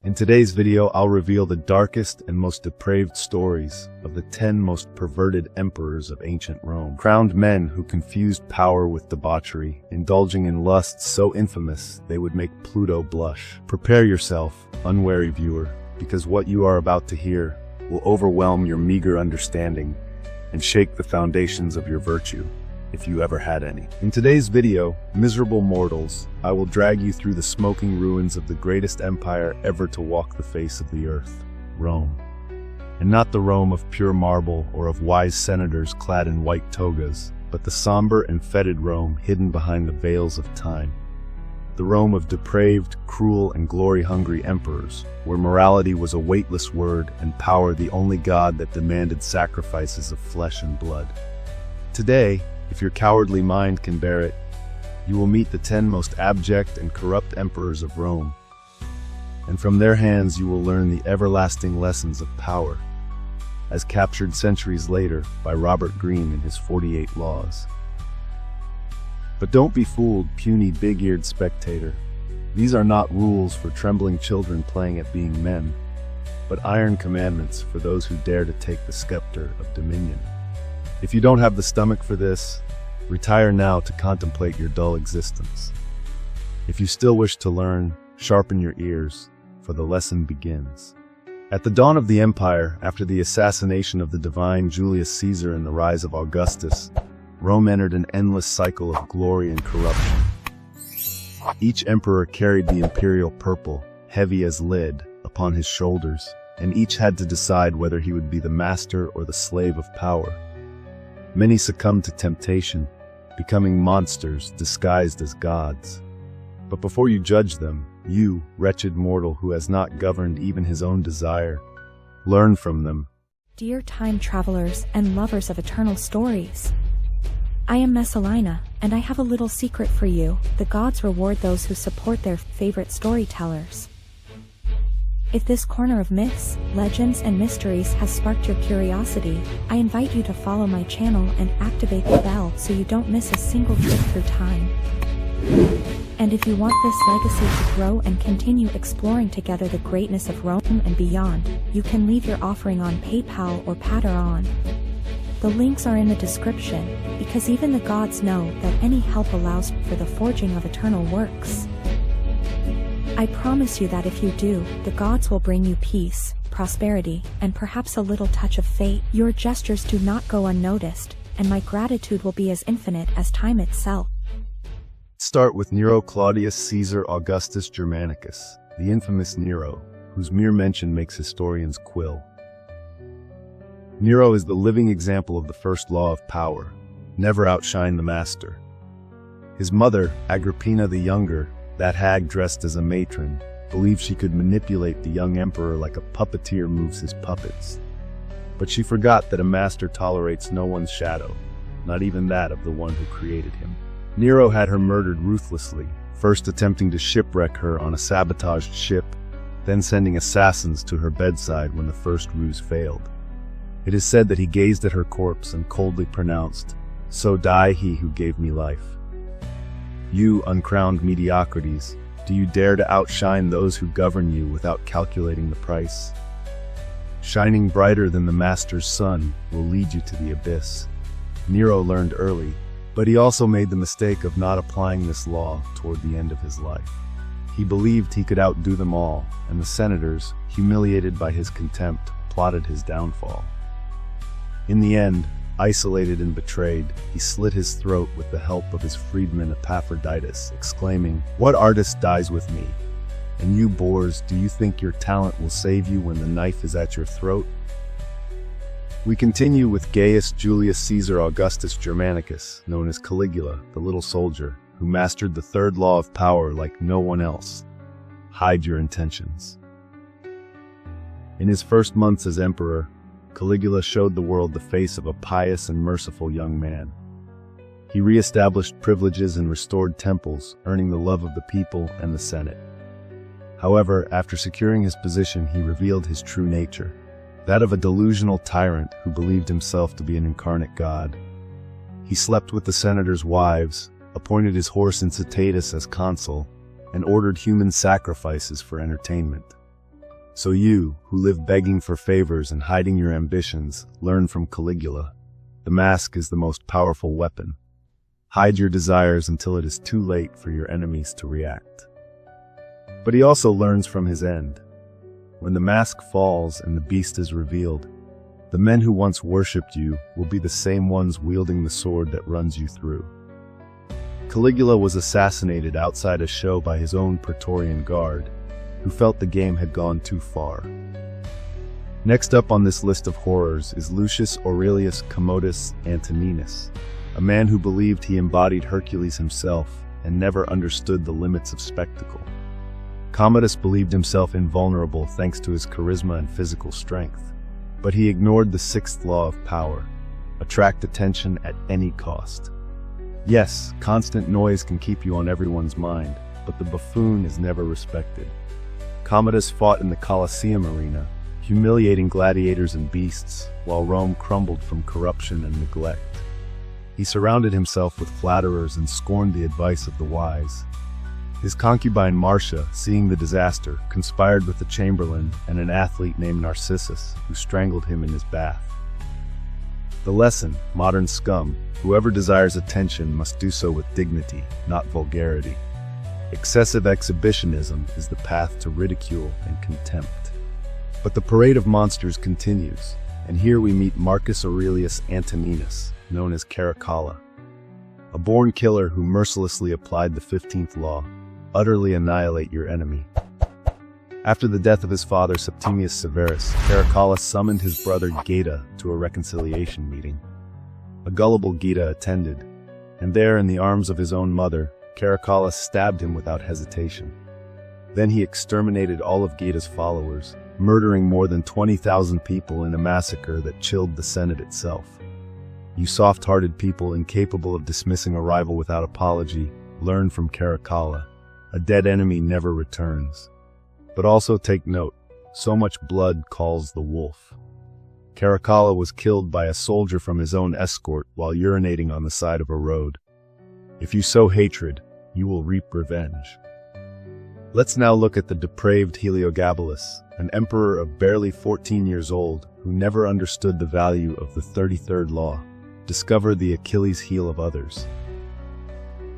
In today's video, I'll reveal the darkest and most depraved stories of the 10 most perverted emperors of ancient Rome. Crowned men who confused power with debauchery, indulging in lusts so infamous they would make Pluto blush. Prepare yourself, unwary viewer, because what you are about to hear will overwhelm your meager understanding and shake the foundations of your virtue, if you ever had any. In today's video, miserable mortals, I will drag you through the smoking ruins of the greatest empire ever to walk the face of the earth, Rome. And not the Rome of pure marble or of wise senators clad in white togas, but the somber and fetid Rome hidden behind the veils of time. The Rome of depraved, cruel, and glory-hungry emperors, where morality was a weightless word and power the only god that demanded sacrifices of flesh and blood. Today, if your cowardly mind can bear it, you will meet the 10 most abject and corrupt emperors of Rome. And from their hands you will learn the everlasting lessons of power, as captured centuries later by Robert Greene in his 48 Laws. But don't be fooled, puny big-eared spectator. These are not rules for trembling children playing at being men, but iron commandments for those who dare to take the scepter of dominion. If you don't have the stomach for this, retire now to contemplate your dull existence. If you still wish to learn, sharpen your ears, for the lesson begins. At the dawn of the empire, after the assassination of the divine Julius Caesar and the rise of Augustus, Rome entered an endless cycle of glory and corruption. Each emperor carried the imperial purple, heavy as lead, upon his shoulders, and each had to decide whether he would be the master or the slave of power. Many succumbed to temptation, becoming monsters disguised as gods. But before you judge them, you, wretched mortal who has not governed even his own desire, learn from them. Dear time travelers and lovers of eternal stories, I am Messalina, and I have a little secret for you. The gods reward those who support their favorite storytellers. If this corner of myths, legends, and mysteries has sparked your curiosity, I invite you to follow my channel and activate the bell so you don't miss a single trip through time. And if you want this legacy to grow and continue exploring together the greatness of Rome and beyond, you can leave your offering on PayPal or Patreon. The links are in the description, because even the gods know that any help allows for the forging of eternal works. I promise you that if you do, the gods will bring you peace, prosperity, and perhaps a little touch of fate. Your gestures do not go unnoticed, and my gratitude will be as infinite as time itself. Start with Nero Claudius Caesar Augustus Germanicus, the infamous Nero, whose mere mention makes historians quill. Nero is the living example of the first law of power: never outshine the master. His mother, Agrippina the Younger, that hag dressed as a matron, believed she could manipulate the young emperor like a puppeteer moves his puppets. But she forgot that a master tolerates no one's shadow, not even that of the one who created him. Nero had her murdered ruthlessly, first attempting to shipwreck her on a sabotaged ship, then sending assassins to her bedside when the first ruse failed. It is said that he gazed at her corpse and coldly pronounced, "So die he who gave me life." You, uncrowned mediocrities, do you dare to outshine those who govern you without calculating the price? Shining brighter than the master's sun will lead you to the abyss. Nero learned early, but he also made the mistake of not applying this law toward the end of his life. He believed he could outdo them all, and the senators, humiliated by his contempt, plotted his downfall. In the end, isolated and betrayed, he slit his throat with the help of his freedman Epaphroditus, exclaiming, "What artist dies with me? And you boors, do you think your talent will save you when the knife is at your throat?" We continue with Gaius Julius Caesar Augustus Germanicus, known as Caligula, the little soldier, who mastered the third law of power like no one else: hide your intentions. In his first months as emperor, Caligula showed the world the face of a pious and merciful young man. He re-established privileges and restored temples, earning the love of the people and the Senate. However, after securing his position, he revealed his true nature, that of a delusional tyrant who believed himself to be an incarnate god. He slept with the senators' wives, appointed his horse Incitatus as consul, and ordered human sacrifices for entertainment. So you, who live begging for favors and hiding your ambitions, learn from Caligula. The mask is the most powerful weapon. Hide your desires until it is too late for your enemies to react. But he also learns from his end. When the mask falls and the beast is revealed, the men who once worshipped you will be the same ones wielding the sword that runs you through. Caligula was assassinated outside a show by his own Praetorian guard, who felt the game had gone too far. Next up on this list of horrors is Lucius Aurelius Commodus Antoninus, a man who believed he embodied Hercules himself and never understood the limits of spectacle. Commodus believed himself invulnerable thanks to his charisma and physical strength, but he ignored the sixth law of power: attract attention at any cost. Yes, constant noise can keep you on everyone's mind, but the buffoon is never respected. Commodus fought in the Colosseum arena, humiliating gladiators and beasts, while Rome crumbled from corruption and neglect. He surrounded himself with flatterers and scorned the advice of the wise. His concubine Marcia, seeing the disaster, conspired with the chamberlain and an athlete named Narcissus, who strangled him in his bath. The lesson: modern scum, whoever desires attention must do so with dignity, not vulgarity. Excessive exhibitionism is the path to ridicule and contempt. But the parade of monsters continues, and here we meet Marcus Aurelius Antoninus, known as Caracalla, a born killer who mercilessly applied the 15th law: utterly annihilate your enemy. After the death of his father Septimius Severus, Caracalla summoned his brother Geta to a reconciliation meeting. A gullible Geta attended, and there, in the arms of his own mother, Caracalla stabbed him without hesitation. Then he exterminated all of Geta's followers, murdering more than 20,000 people in a massacre that chilled the Senate itself. You soft-hearted people incapable of dismissing a rival without apology, learn from Caracalla. A dead enemy never returns. But also take note, so much blood calls the wolf. Caracalla was killed by a soldier from his own escort while urinating on the side of a road. If you sow hatred, you will reap revenge. Let's now look at the depraved Heliogabalus, an emperor of barely 14 years old who never understood the value of the 33rd law: discover the Achilles heel of others.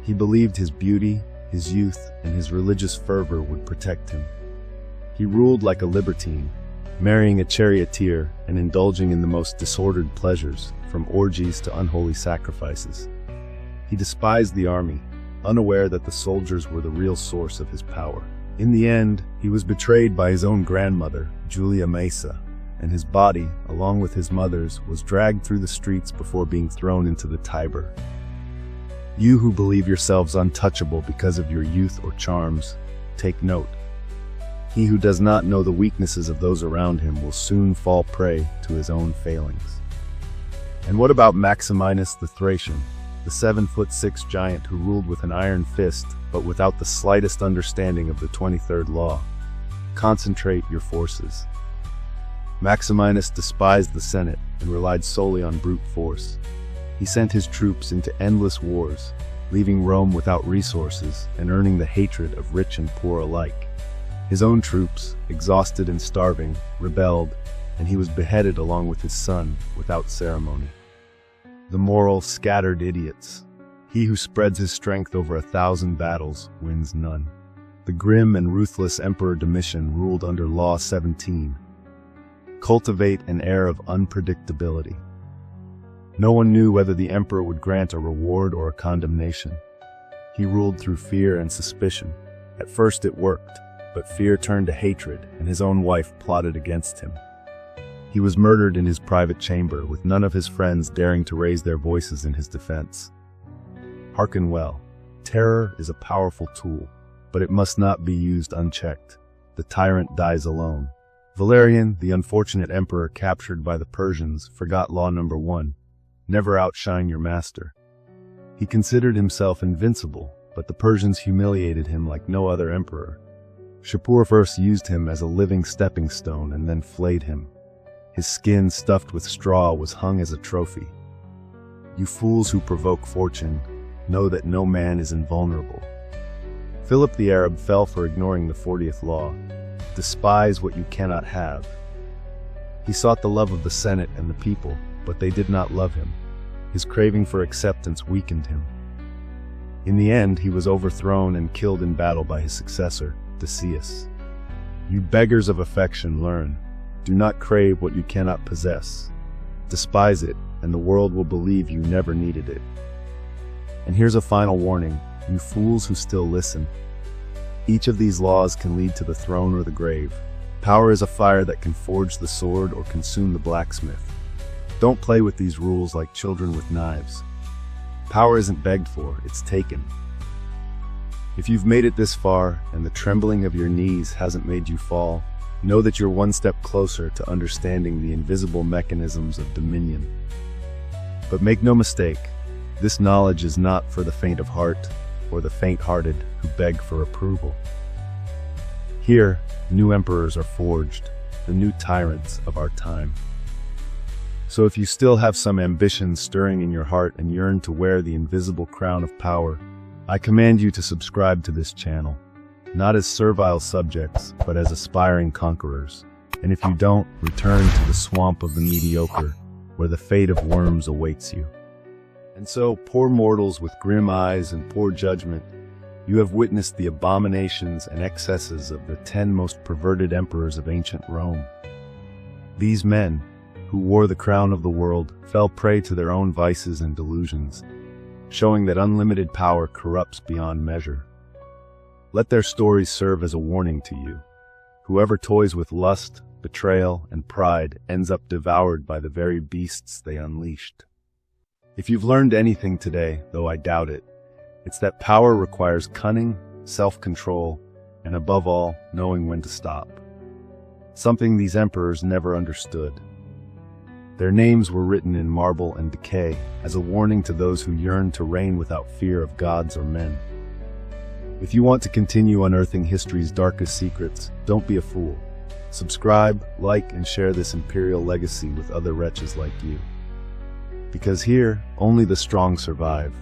He believed his beauty, his youth, and his religious fervor would protect him. He ruled like a libertine, marrying a charioteer and indulging in the most disordered pleasures, from orgies to unholy sacrifices. He despised the army, unaware that the soldiers were the real source of his power. In the end, he was betrayed by his own grandmother, Julia Maesa, and his body, along with his mother's, was dragged through the streets before being thrown into the Tiber. You who believe yourselves untouchable because of your youth or charms, take note. He who does not know the weaknesses of those around him will soon fall prey to his own failings. And what about Maximinus the Thracian, the 7'6" giant who ruled with an iron fist, but without the slightest understanding of the 23rd law? Concentrate your forces. Maximinus despised the Senate and relied solely on brute force. He sent his troops into endless wars, leaving Rome without resources and earning the hatred of rich and poor alike. His own troops, exhausted and starving, rebelled, and he was beheaded along with his son without ceremony. The moral, scattered idiots. He who spreads his strength over 1,000 battles wins none. The grim and ruthless Emperor Domitian ruled under Law 17. Cultivate an air of unpredictability. No one knew whether the emperor would grant a reward or a condemnation. He ruled through fear and suspicion. At first it worked, but fear turned to hatred, and his own wife plotted against him. He was murdered in his private chamber, with none of his friends daring to raise their voices in his defense. Hearken well. Terror is a powerful tool, but it must not be used unchecked. The tyrant dies alone. Valerian, the unfortunate emperor captured by the Persians, forgot law number 1. Never outshine your master. He considered himself invincible, but the Persians humiliated him like no other emperor. Shapur first used him as a living stepping stone and then flayed him. His skin, stuffed with straw, was hung as a trophy. You fools who provoke fortune, know that no man is invulnerable. Philip the Arab fell for ignoring the 40th law. despise what you cannot have. He sought the love of the Senate and the people, but they did not love him. His craving for acceptance weakened him. In the end, he was overthrown and killed in battle by his successor, Decius. You beggars of affection, learn. Do not crave what you cannot possess. Despise it, and the world will believe you never needed it. And here's a final warning, you fools who still listen. Each of these laws can lead to the throne or the grave. Power is a fire that can forge the sword or consume the blacksmith. Don't play with these rules like children with knives. Power isn't begged for, it's taken. If you've made it this far, and the trembling of your knees hasn't made you fall, know that you're one step closer to understanding the invisible mechanisms of dominion. But make no mistake, this knowledge is not for the faint of heart, or the faint-hearted who beg for approval. Here, new emperors are forged, the new tyrants of our time. So if you still have some ambitions stirring in your heart and yearn to wear the invisible crown of power, I command you to subscribe to this channel, not as servile subjects, but as aspiring conquerors. And if you don't, return to the swamp of the mediocre, where the fate of worms awaits you. And so, poor mortals with grim eyes and poor judgment, you have witnessed the abominations and excesses of the 10 most perverted emperors of ancient Rome. These men, who wore the crown of the world, fell prey to their own vices and delusions, showing that unlimited power corrupts beyond measure. Let their stories serve as a warning to you. Whoever toys with lust, betrayal, and pride ends up devoured by the very beasts they unleashed. If you've learned anything today, though I doubt it, it's that power requires cunning, self-control, and above all, knowing when to stop. Something these emperors never understood. Their names were written in marble and decay as a warning to those who yearn to reign without fear of gods or men. If you want to continue unearthing history's darkest secrets, don't be a fool. Subscribe, like, and share this imperial legacy with other wretches like you. Because here, only the strong survive.